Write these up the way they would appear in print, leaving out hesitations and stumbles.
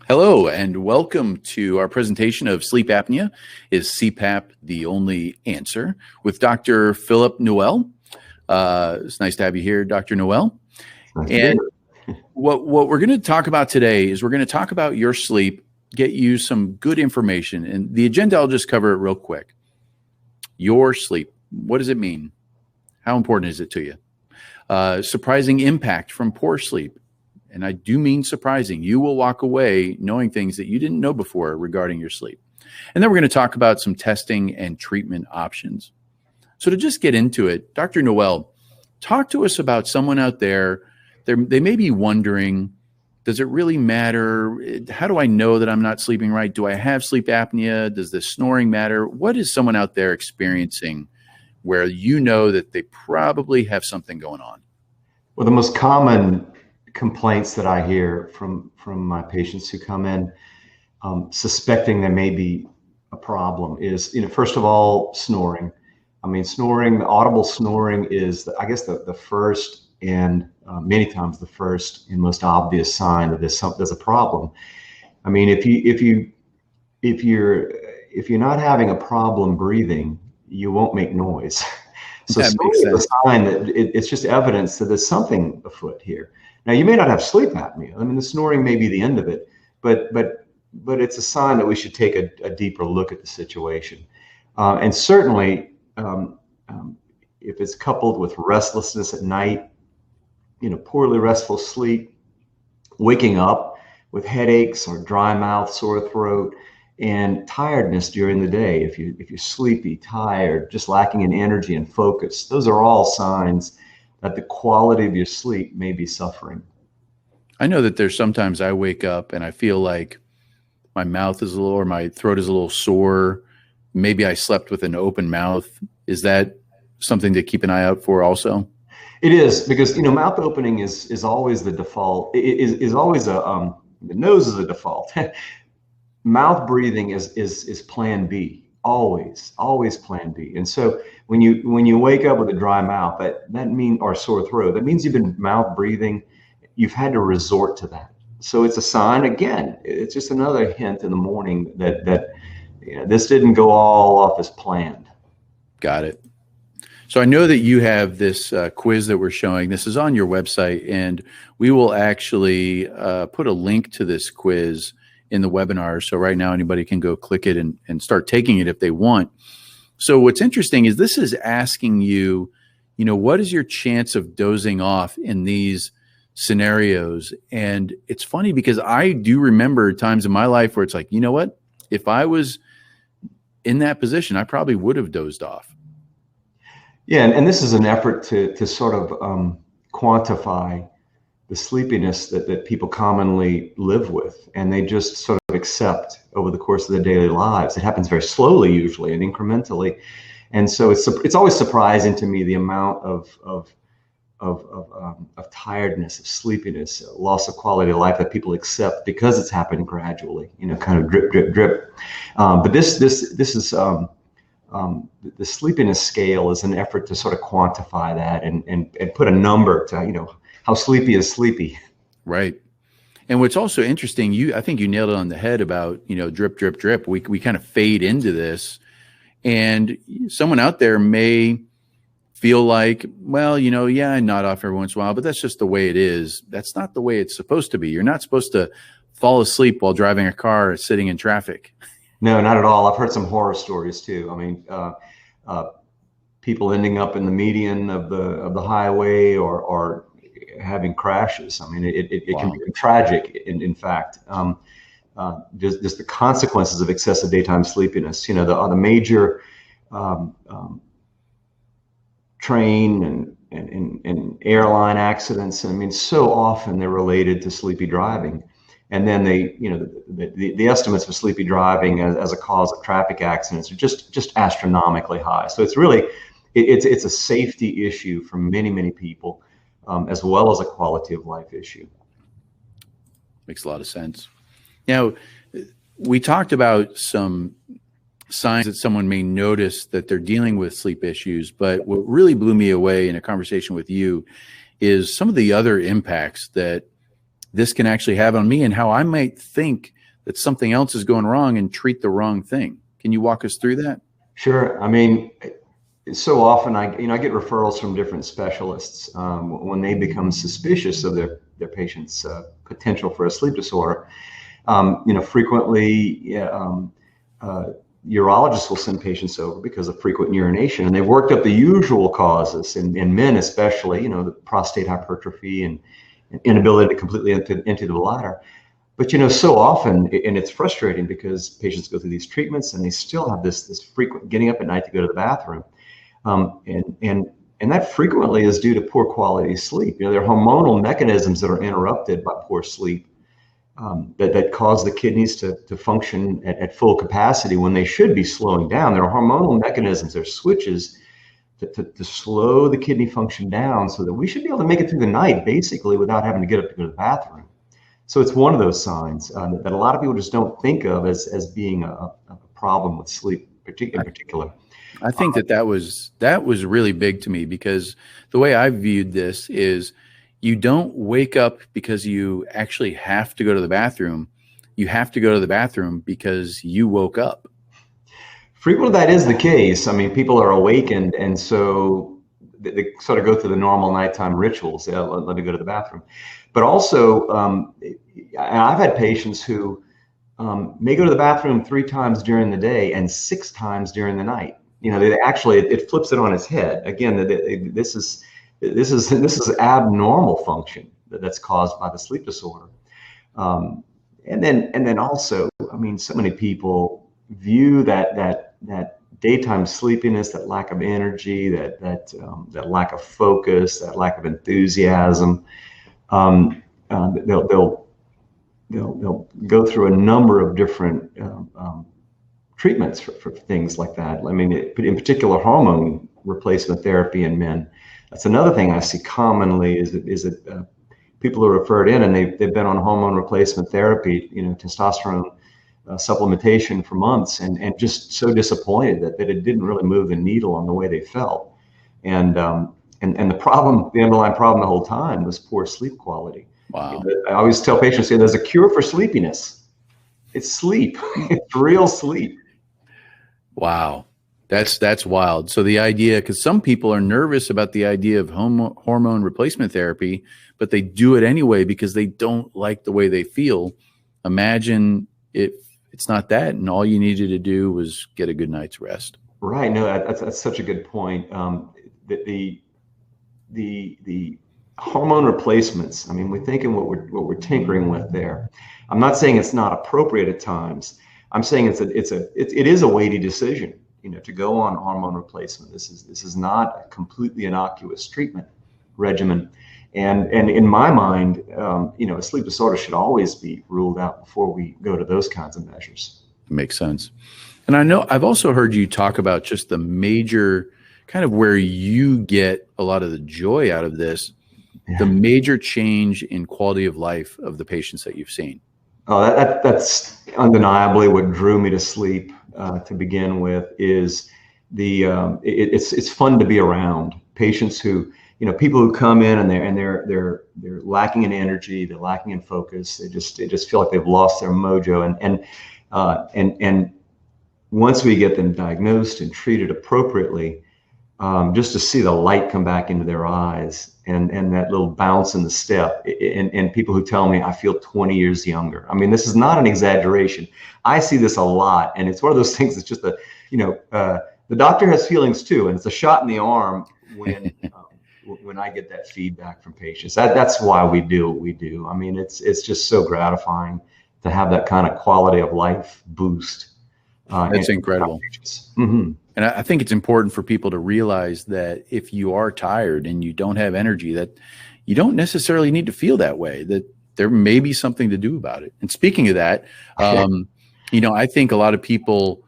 Hello, and welcome to our presentation of sleep apnea. Is CPAP the only answer? With Dr. Philip Noel. It's nice to have you here, Dr. Noel. And what we're going to talk about today is we're going to talk about your sleep, get you some good information. And the agenda, I'll just cover it real quick. Your sleep, what does it mean? How important is it to you? Surprising impact from poor sleep. And I do mean surprising. You will walk away knowing things that you didn't know before regarding your sleep. And then we're going to talk about some testing and treatment options. So to just get into it, Dr. Noel, talk to us about someone out there. They may be wondering, does it really matter? How do I know that I'm not sleeping right? Do I have sleep apnea? Does this snoring matter? What is someone out there experiencing where you know that they probably have something going on? Well, the most common complaints that I hear from my patients who come in suspecting there may be a problem is, first of all, snoring. I mean, snoring, audible snoring is, I guess, the first and many times the first and most obvious sign that there's a problem. I mean, if you're not having a problem breathing, you won't make noise. So snoring is a sign that it's just evidence that there's something afoot here. Now, you may not have sleep apnea. I mean, the snoring may be the end of it, but it's a sign that we should take a deeper look at the situation. And certainly, if it's coupled with restlessness at night, poorly restful sleep, waking up with headaches or dry mouth, sore throat, and tiredness during the day, if you're sleepy, tired, just lacking in energy and focus, those are all signs that the quality of your sleep may be suffering. I know that there's sometimes I wake up and I feel like my mouth is a little, or my throat is a little sore. Maybe I slept with an open mouth. Is that something to keep an eye out for also? It is, because, mouth opening is always the default. Is always the nose is a default. Mouth breathing is plan B. Always plan B. And so when you wake up with a dry mouth, that means, or sore throat, that means you've been mouth breathing. You've had to resort to that. So it's a sign. Again, it's just another hint in the morning that this didn't go all off as planned. Got it. So I know that you have this quiz that we're showing. This is on your website, and we will actually put a link to this quiz in the webinar. So right now anybody can go click it and start taking it if they want. So what's interesting is this is asking you, what is your chance of dozing off in these scenarios? And it's funny because I do remember times in my life where it's like, you know what, if I was in that position, I probably would have dozed off. Yeah. And this is an effort to sort of quantify the sleepiness that people commonly live with, and they just sort of accept over the course of their daily lives. It happens very slowly, usually, and incrementally. And so it's always surprising to me the amount of tiredness, of sleepiness, loss of quality of life that people accept because it's happened gradually, kind of drip, drip, drip. But this is the sleepiness scale is an effort to sort of quantify that and put a number to, how sleepy is sleepy. Right. And what's also interesting, I think you nailed it on the head about, drip, drip, drip. We kind of fade into this, and someone out there may feel like, well, I nod off every once in a while, but that's just the way it is. That's not the way it's supposed to be. You're not supposed to fall asleep while driving a car or sitting in traffic. No, not at all. I've heard some horror stories too. I mean, people ending up in the median of the highway or having crashes. I mean, it Wow. can be tragic. In fact, just the consequences of excessive daytime sleepiness. The major train and airline accidents. I mean, so often they're related to sleepy driving. And then the estimates for sleepy driving as a cause of traffic accidents are just astronomically high. So it's really, it's a safety issue for many, many people, as well as a quality of life issue. Makes a lot of sense. Now, we talked about some signs that someone may notice that they're dealing with sleep issues, but what really blew me away in a conversation with you is some of the other impacts that this can actually have on me and how I might think that something else is going wrong and treat the wrong thing. Can you walk us through that? Sure. I mean, so often I get referrals from different specialists when they become suspicious of their patient's potential for a sleep disorder. Frequently, urologists will send patients over because of frequent urination, and they've worked up the usual causes in men, especially, the prostate hypertrophy and inability to completely empty the bladder. But so often, and it's frustrating because patients go through these treatments and they still have this frequent getting up at night to go to the bathroom, and that frequently is due to poor quality sleep. There are hormonal mechanisms that are interrupted by poor sleep that cause the kidneys to function at full capacity when they should be slowing down. There are hormonal mechanisms, there are switches to slow the kidney function down so that we should be able to make it through the night basically without having to get up to go to the bathroom. So it's one of those signs that a lot of people just don't think of as being a problem with sleep in particular. I think that was really big to me, because the way I viewed this is you don't wake up because you actually have to go to the bathroom. You have to go to the bathroom because you woke up. Frequently that is the case. I mean, people are awakened, and so they sort of go through the normal nighttime rituals. Yeah, let me go to the bathroom. But also, I've had patients who may go to the bathroom 3 times during the day and 6 times during the night. They actually, it flips it on its head. Again, this is abnormal function that's caused by the sleep disorder. And then also, I mean, so many people view that daytime sleepiness, that lack of energy, that lack of focus, that lack of enthusiasm. They'll go through a number of different treatments for things like that. I mean, in particular, hormone replacement therapy in men. That's another thing I see commonly is that people are referred in and they've been on hormone replacement therapy, testosterone supplementation for months, and just so disappointed that it didn't really move the needle on the way they felt. And the underlying problem the whole time was poor sleep quality. Wow. I always tell patients, there's a cure for sleepiness. It's sleep. It's real sleep. Wow. That's wild. So the idea, because some people are nervous about the idea of hormone replacement therapy, but they do it anyway because they don't like the way they feel. Imagine if it's not that, and all you needed to do was get a good night's rest. Right. No, that's such a good point. The hormone replacements, I mean, we're thinking what we're tinkering with there. I'm not saying it's not appropriate at times. I'm saying it is a weighty decision, to go on hormone replacement. This is not a completely innocuous treatment regimen. And in my mind, a sleep disorder should always be ruled out before we go to those kinds of measures. Makes sense. And I know I've also heard you talk about just the major kind of where you get a lot of the joy out of this, the major change in quality of life of the patients that you've seen. Oh, that's undeniably what drew me to sleep to begin with. Is it's fun to be around patients who, people who come in and they're lacking in energy, they're lacking in focus. They just feel like they've lost their mojo, and once we get them diagnosed and treated appropriately, just to see the light come back into their eyes and that little bounce in the step, and people who tell me I feel 20 years younger. I mean, this is not an exaggeration. I see this a lot, and it's one of those things that's just the doctor has feelings too, and it's a shot in the arm when I get that feedback from patients. That's why we do what we do. I mean, it's just so gratifying to have that kind of quality of life boost. That's incredible. Mm-hmm. And I think it's important for people to realize that if you are tired and you don't have energy, that you don't necessarily need to feel that way, that there may be something to do about it. And speaking of that, I think a lot of people,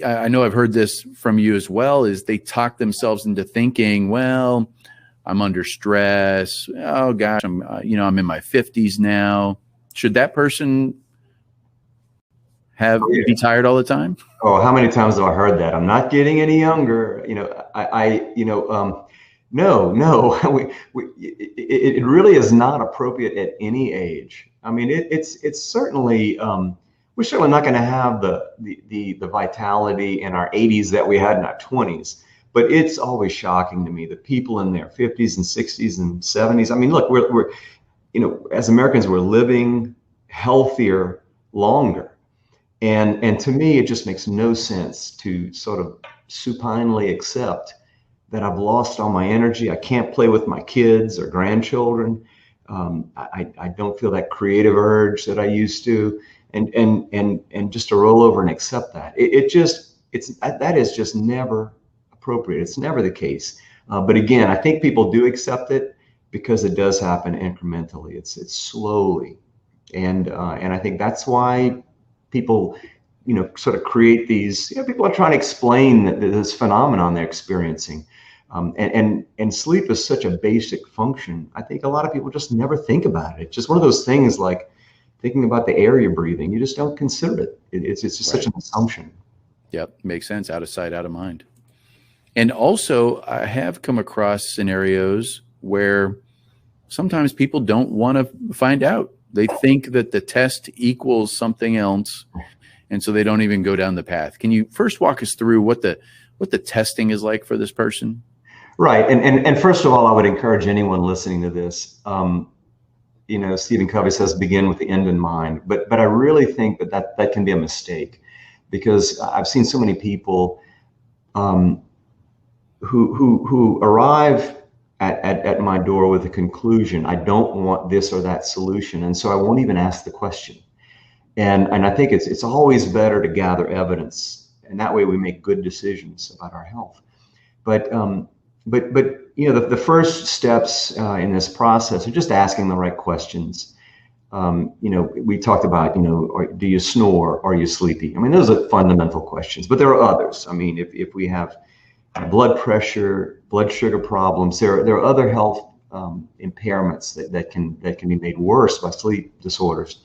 I know I've heard this from you as well, is they talk themselves into thinking, well, I'm under stress. Oh gosh, I'm in my 50s now. Should that person be tired all the time? Oh, how many times have I heard that? I'm not getting any younger. No, it really is not appropriate at any age. I mean, it's certainly, we're certainly not going to have the vitality in our 80s that we had in our 20s. But it's always shocking to me that people in their 50s and 60s and 70s. I mean, look, we're as Americans, we're living healthier longer. And to me, it just makes no sense to sort of supinely accept that I've lost all my energy. I can't play with my kids or grandchildren. I don't feel that creative urge that I used to, and just to roll over and accept that. That is just never appropriate. It's never the case. But again, I think people do accept it because it does happen incrementally. It's slowly, and I think that's why people, sort of create these. People are trying to explain this phenomenon they're experiencing. And sleep is such a basic function. I think a lot of people just never think about it. It's just one of those things like thinking about the air you're breathing. You just don't consider it. It's just such an assumption. Yep, makes sense. Out of sight, out of mind. And also, I have come across scenarios where sometimes people don't want to find out. They think that the test equals something else, and so they don't even go down the path. Can you first walk us through what the testing is like for this person? Right. And first of all, I would encourage anyone listening to this, Stephen Covey says, begin with the end in mind. But I really think that can be a mistake, because I've seen so many people who arrive at my door with a conclusion. I don't want this or that solution. And so I won't even ask the question. And I think it's always better to gather evidence, and that way we make good decisions about our health. But the first steps in this process are just asking the right questions. We talked about, do you snore? Are you sleepy? I mean, those are fundamental questions, but there are others. I mean, if we have blood pressure, blood sugar problems, there are other health impairments that can be made worse by sleep disorders.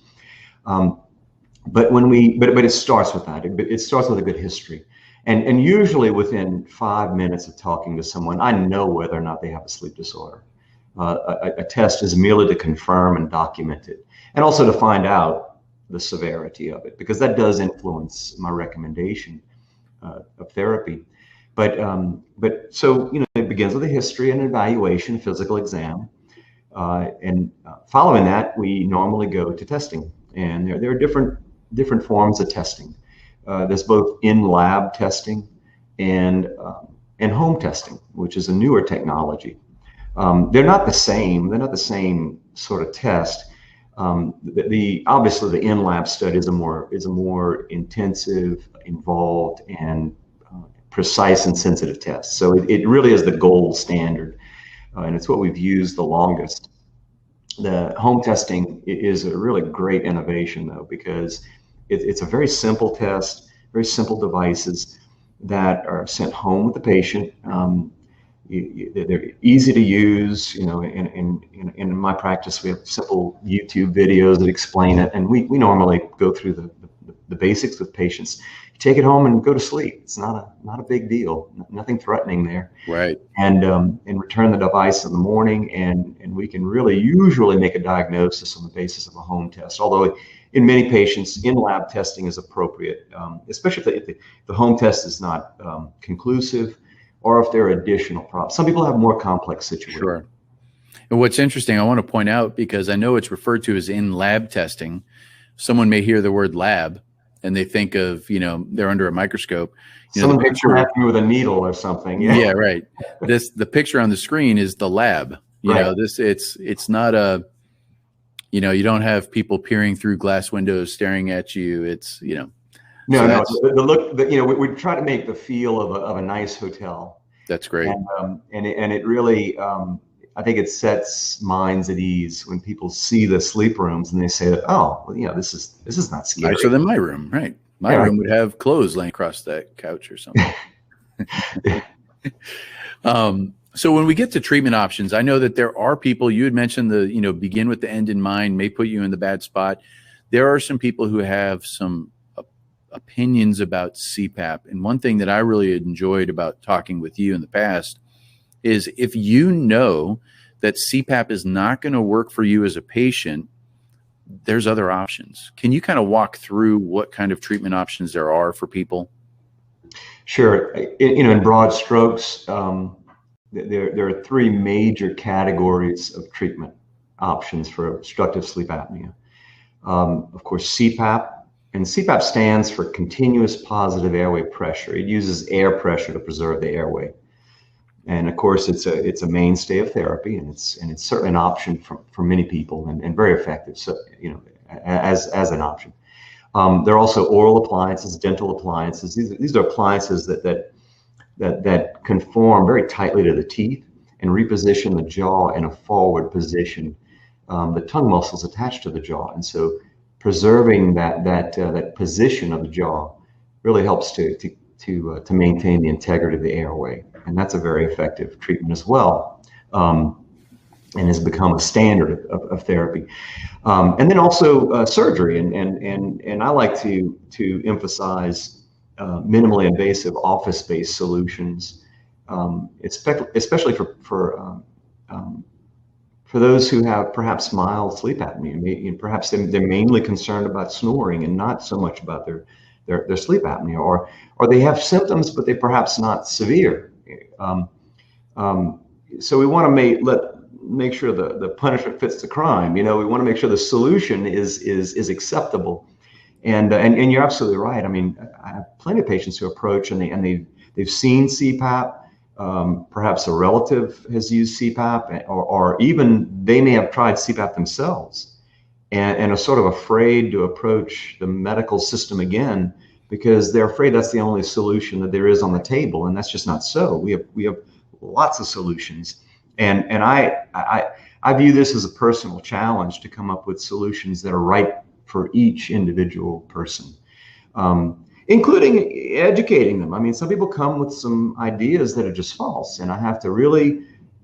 But it starts with that. It starts with a good history. And usually within 5 minutes of talking to someone, I know whether or not they have a sleep disorder. A test is merely to confirm and document it, and also to find out the severity of it, because that does influence my recommendation of therapy. But so it begins with a history and evaluation, physical exam, and following that, we normally go to testing. And there are different forms of testing. There's both in-lab testing and home testing, which is a newer technology. They're not the same. They're not the same sort of test. Obviously the in-lab study is a more intensive, involved, and precise and sensitive test. So it really is the gold standard, and it's what we've used the longest. The home testing is a really great innovation, though, because it's a very simple test, very simple devices that are sent home with the patient. They're easy to use. In my practice, we have simple YouTube videos that explain it, and we normally go through the basics with patients. You take it home and go to sleep. It's not a big deal. Nothing threatening there. Right. And return the device in the morning, and we can really usually make a diagnosis on the basis of a home test. Although in many patients, in-lab testing is appropriate, especially if the home test is not conclusive, or if there are additional problems. Some people have more complex situations. Sure. And what's interesting, I want to point out, because I know it's referred to as in-lab testing. Someone may hear the word lab and they think of, they're under a microscope. Someone picture me with a needle or something. Yeah, right. The picture on the screen is the lab. It's not a, you don't have people peering through glass windows staring at you. It's, No. The look, we try to make the feel of a nice hotel. That's great. And it really, I think it sets minds at ease when people see the sleep rooms and they say that, oh, well, this is not scary. Nicer than my room, right? My room would have clothes laying across that couch or something. So when we get to treatment options, I know that there are people, you had mentioned begin with the end in mind, may put you in the bad spot. There are some people who have some opinions about CPAP. And one thing that I really enjoyed about talking with you in the past is if you know that CPAP is not going to work for you as a patient, there's other options. Can you kind of walk through what kind of treatment options there are for people? Sure. In broad strokes, there are three major categories of treatment options for obstructive sleep apnea. Of course, CPAP, and CPAP stands for continuous positive airway pressure. It uses air pressure to preserve the airway. And of course, it's a mainstay of therapy, and it's certainly an option for many people, and very effective. So, as an option. There are also oral appliances, dental appliances. These are appliances that conform very tightly to the teeth and reposition the jaw in a forward position. The tongue muscles attached to the jaw, and so preserving that position of the jaw really helps to maintain the integrity of the airway, and that's a very effective treatment as well, and has become a standard of therapy. And then also surgery, and I like to emphasize minimally invasive office-based solutions, especially for those who have perhaps mild sleep apnea. Perhaps they're mainly concerned about snoring and not so much about their sleep apnea, or they have symptoms, but they perhaps not severe. So we want to make sure the punishment fits the crime. We want to make sure the solution is acceptable. And you're absolutely right. I mean, I have plenty of patients who approach and they've seen CPAP. Perhaps a relative has used CPAP, or even they may have tried CPAP themselves, and are sort of afraid to approach the medical system again because they're afraid that's the only solution that there is on the table, and that's just not so. We have lots of solutions, and I view this as a personal challenge to come up with solutions that are right for each individual person. Including educating them. I mean, some people come with some ideas that are just false, and I have to really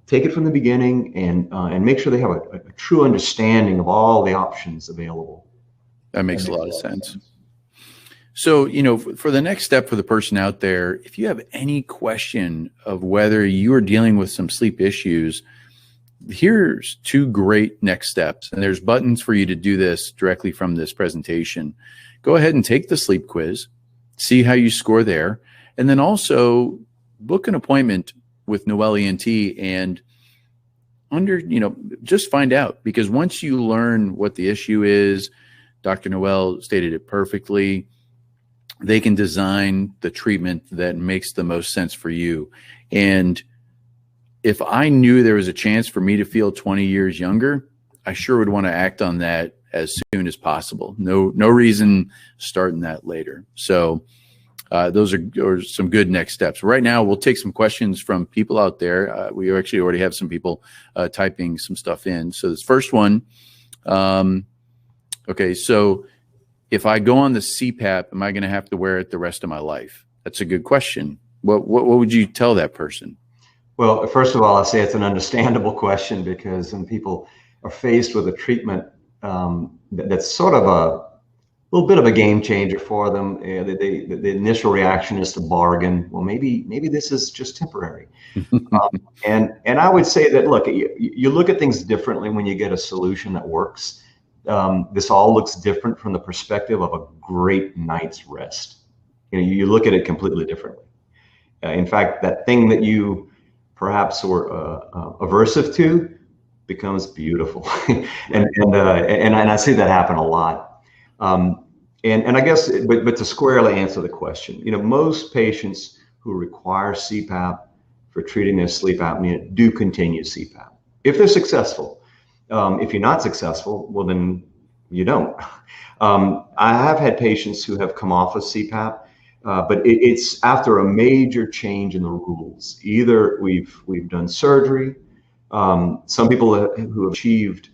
take it from the beginning and make sure they have a true understanding of all the options available. That makes a lot of sense. So, for the next step for the person out there, if you have any question of whether you are dealing with some sleep issues, here's two great next steps. And there's buttons for you to do this directly from this presentation. Go ahead and take the sleep quiz. See how you score there, and then also book an appointment with Noel ENT and just find out, because once you learn what the issue is, Dr. Noel stated it perfectly, they can design the treatment that makes the most sense for you. And if I knew there was a chance for me to feel 20 years younger, I sure would want to act on that as soon as possible. No reason starting that later. So those are some good next steps. Right now, we'll take some questions from people out there. We actually already have some people typing some stuff in. So this first one, okay, so if I go on the CPAP, am I going to have to wear it the rest of my life? That's a good question. What would you tell that person? Well, first of all, I'll say it's an understandable question, because when people are faced with a treatment that's sort of a little bit of a game changer for them, the initial reaction is to bargain. Well, maybe this is just temporary. And I would say that, look, you look at things differently when you get a solution that works. This all looks different from the perspective of a great night's rest. You look at it completely differently. In fact, that thing that you perhaps were aversive to becomes beautiful. and I see that happen a lot. And I guess, but to squarely answer the question, most patients who require CPAP for treating their sleep apnea do continue CPAP if they're successful. If you're not successful, well, then you don't. I have had patients who have come off of CPAP, but it's after a major change in the rules. Either we've done surgery. Some people who have achieved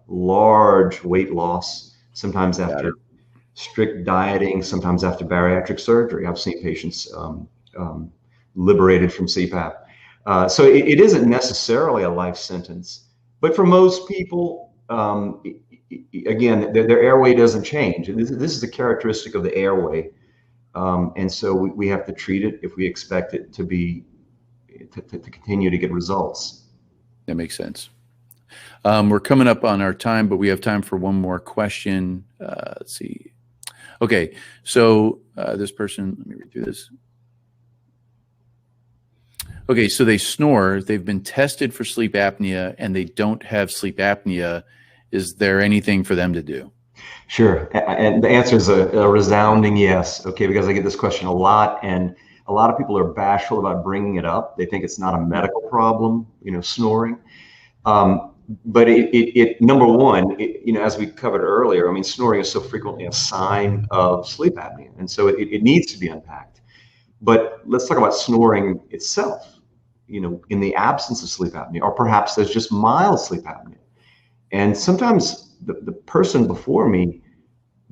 large weight loss, sometimes after strict dieting, sometimes after bariatric surgery. I've seen patients liberated from CPAP. So it isn't necessarily a life sentence, but for most people, again, their airway doesn't change. This is a characteristic of the airway. And so we have to treat it if we expect it to continue to get results. That makes sense. We're coming up on our time, but we have time for one more question. Let's see. Okay, so this person, let me read through this. Okay, so they snore. They've been tested for sleep apnea, and they don't have sleep apnea. Is there anything for them to do? Sure. And the answer is a resounding yes. Okay, because I get this question a lot, and a lot of people are bashful about bringing it up. They think it's not a medical problem, snoring. But number one, as we covered earlier, I mean, snoring is so frequently a sign of sleep apnea, and so it needs to be unpacked. But let's talk about snoring itself. In the absence of sleep apnea, or perhaps there's just mild sleep apnea. And sometimes the person before me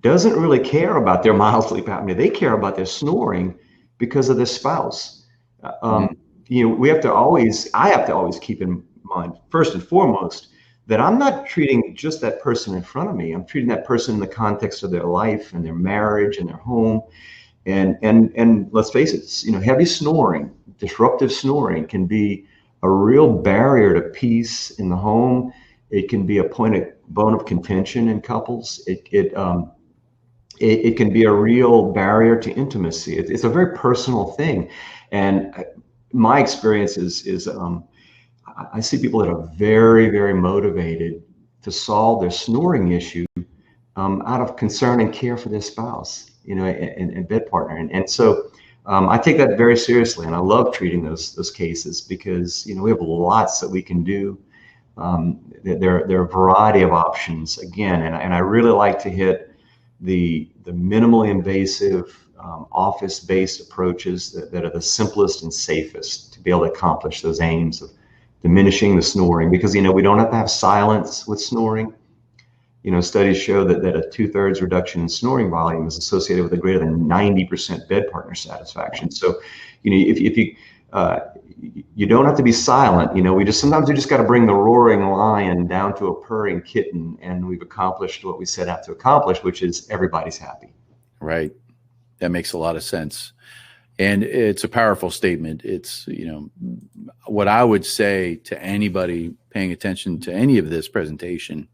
doesn't really care about their mild sleep apnea. They care about their snoring because of their spouse. I have to always keep in mind, first and foremost, that I'm not treating just that person in front of me. I'm treating that person in the context of their life and their marriage and their home. And let's face it, heavy snoring, disruptive snoring can be a real barrier to peace in the home. It can be a bone of contention in couples. It can be a real barrier to intimacy. It's a very personal thing. And my experience is I see people that are very, very motivated to solve their snoring issue out of concern and care for their spouse, and bed partner. And so I take that very seriously, and I love treating those cases because, we have lots that we can do. There are a variety of options again, and I really like to hit the minimally invasive office-based approaches that are the simplest and safest to be able to accomplish those aims of diminishing the snoring, because we don't have to have silence with snoring. Studies show that a 2/3 reduction in snoring volume is associated with a greater than 90% bed partner satisfaction. So, if you don't have to be silent, sometimes we just got to bring the roaring lion down to a purring kitten, and we've accomplished what we set out to accomplish, which is everybody's happy. Right. That makes a lot of sense. And it's a powerful statement. It's, what I would say to anybody paying attention to any of this presentation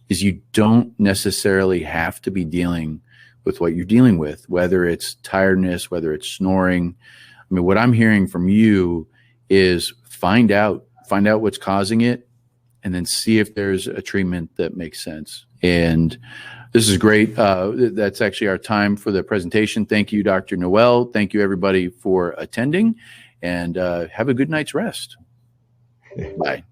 is you don't necessarily have to be dealing with what you're dealing with, whether it's tiredness, whether it's snoring. I mean, what I'm hearing from you is find out what's causing it, and then see if there's a treatment that makes sense. And this is great. That's actually our time for the presentation. Thank you, Dr. Noel. Thank you, everybody, for attending, and have a good night's rest. Bye.